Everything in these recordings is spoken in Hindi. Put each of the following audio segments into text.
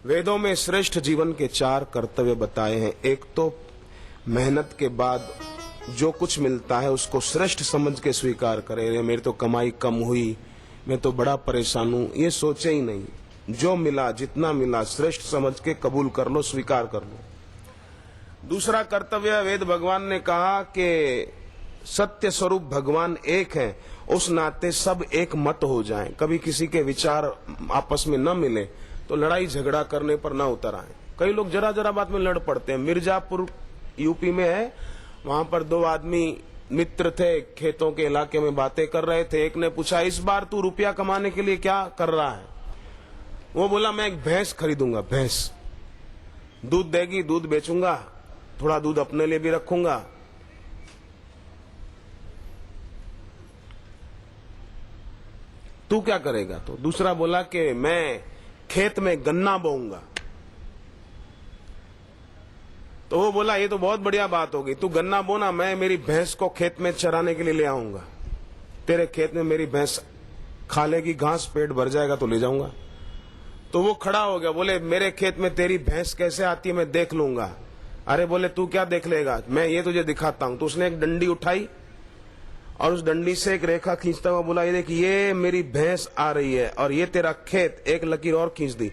वेदों में श्रेष्ठ जीवन के 4 कर्तव्य बताए हैं। एक तो मेहनत के बाद जो कुछ मिलता है उसको श्रेष्ठ समझ के स्वीकार करे। मेरी तो कमाई कम हुई, मैं तो बड़ा परेशान हूं, ये सोचे ही नहीं। जो मिला, जितना मिला, श्रेष्ठ समझ के कबूल कर लो, स्वीकार कर लो। दूसरा कर्तव्य, वेद भगवान ने कहा कि सत्य स्वरूप भगवान एक है, उस नाते सब एक मत हो जाएं। कभी किसी के विचार आपस में न मिले तो लड़ाई झगड़ा करने पर न उतर आए। कई लोग जरा जरा बात में लड़ पड़ते हैं। मिर्जापुर यूपी में है, वहां पर 2 आदमी मित्र थे, खेतों के इलाके में बातें कर रहे थे। एक ने पूछा, इस बार तू रुपया कमाने के लिए क्या कर रहा है? वो बोला, मैं एक भैंस खरीदूंगा, भैंस दूध देगी, दूध बेचूंगा, थोड़ा दूध अपने लिए भी रखूंगा। तू क्या करेगा? तो दूसरा बोला कि मैं खेत में गन्ना बोऊंगा। तो वो बोला, ये तो बहुत बढ़िया बात होगी, तू गन्ना बोना, मैं मेरी भैंस को खेत में चराने के लिए ले आऊंगा। तेरे खेत में मेरी भैंस खा लेगी घास, पेट भर जाएगा तो ले जाऊंगा। तो वो खड़ा हो गया, बोले, मेरे खेत में तेरी भैंस कैसे आती है मैं देख लूंगा। अरे बोले, तू क्या देख लेगा, मैं ये तुझे दिखाता हूं। तो उसने एक डंडी उठाई और उस डंडी से एक रेखा खींचता हुआ बोला, ये देख, ये मेरी भैंस आ रही है और ये तेरा खेत, एक लकीर और खींच दी,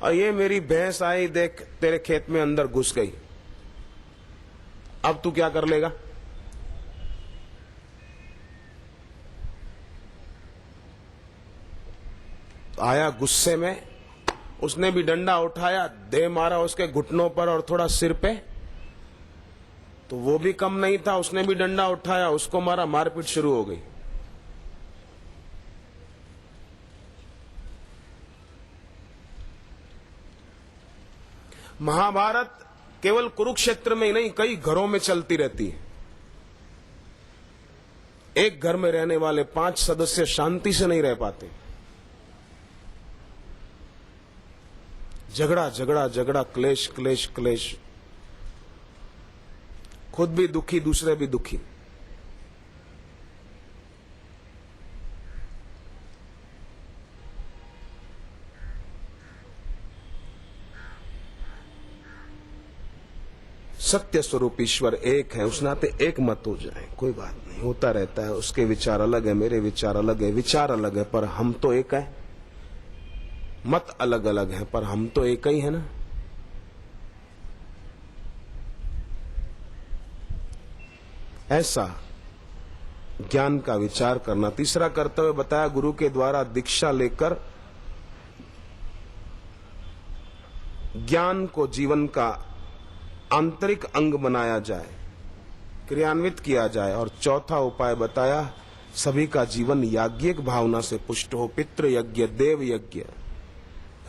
और ये मेरी भैंस आई, देख तेरे खेत में अंदर घुस गई। अब तू क्या कर लेगा? आया गुस्से में, उसने भी डंडा उठाया, दे मारा उसके घुटनों पर और थोड़ा सिर पे। तो वो भी कम नहीं था, उसने भी डंडा उठाया, उसको मारा, मारपीट शुरू हो गई। महाभारत केवल कुरुक्षेत्र में ही नहीं, कई घरों में चलती रहती है। एक घर में रहने वाले 5 सदस्य शांति से नहीं रह पाते। झगड़ा झगड़ा झगड़ा, क्लेश क्लेश क्लेश, खुद भी दुखी, दूसरे भी दुखी। सत्य स्वरूप ईश्वर एक है, उस नाते एक मत हो जाए, कोई बात नहीं, होता रहता है। उसके विचार अलग है, मेरे विचार अलग है, विचार अलग है, पर हम तो एक है। मत अलग अलग है, पर हम तो एक ही है ना। ऐसा ज्ञान का विचार करना। तीसरा कर्तव्य बताया, गुरु के द्वारा दीक्षा लेकर ज्ञान को जीवन का आंतरिक अंग बनाया जाए, क्रियान्वित किया जाए। और चौथा उपाय बताया, सभी का जीवन याज्ञिक भावना से पुष्ट हो। पितृ यज्ञ, देव यज्ञ,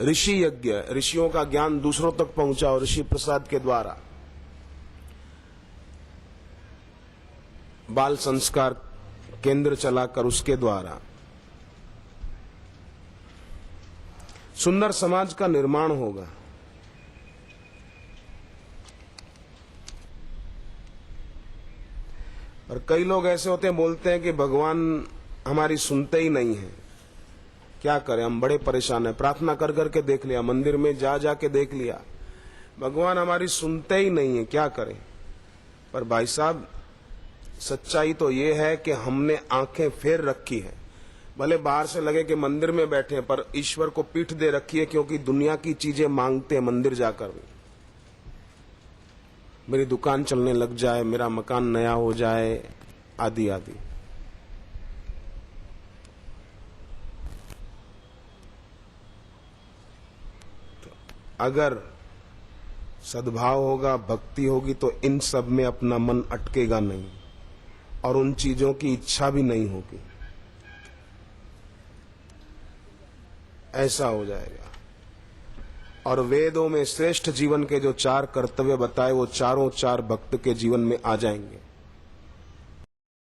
ऋषि यज्ञ, ऋषियों का ज्ञान दूसरों तक पहुंचाओ ऋषि प्रसाद के द्वारा। बाल संस्कार केंद्र चलाकर उसके द्वारा सुंदर समाज का निर्माण होगा। और कई लोग ऐसे होते हैं, बोलते हैं कि भगवान हमारी सुनते ही नहीं है। क्या करें, हम बड़े परेशान हैं। प्रार्थना कर करके देख लिया, मंदिर में जा जाके देख लिया, भगवान हमारी सुनते ही नहीं है, क्या करें। पर भाई साहब, सच्चाई तो ये है कि हमने आंखें फेर रखी है। भले बाहर से लगे कि मंदिर में बैठे, पर ईश्वर को पीठ दे रखी है, क्योंकि दुनिया की चीजें मांगते हैं मंदिर जाकर भी। मेरी दुकान चलने लग जाए, मेरा मकान नया हो जाए, आदि आदि। तो अगर सद्भाव होगा, भक्ति होगी, तो इन सब में अपना मन अटकेगा नहीं और उन चीजों की इच्छा भी नहीं होगी। ऐसा हो जाएगा। और वेदों में श्रेष्ठ जीवन के जो 4 कर्तव्य बताए, वो चारों 4 भक्त के जीवन में आ जाएंगे।